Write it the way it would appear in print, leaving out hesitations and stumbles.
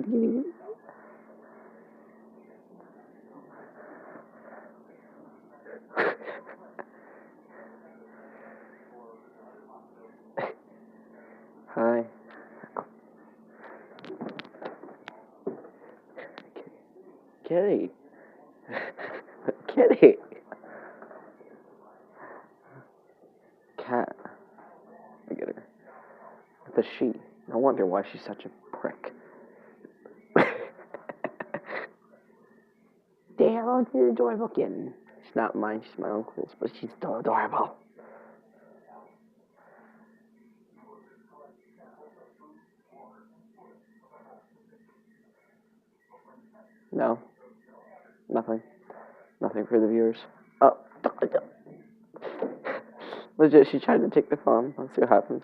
kitty. Hi. Kitty. Kitty. Cat. I get her. The she. I wonder why she's such a prick. Damn, you're adorable kitten. She's not mine, she's my uncle's, but she's still adorable. No. Nothing. Nothing for the viewers. Oh. Legit, she tried to take the phone. Let's see what happens.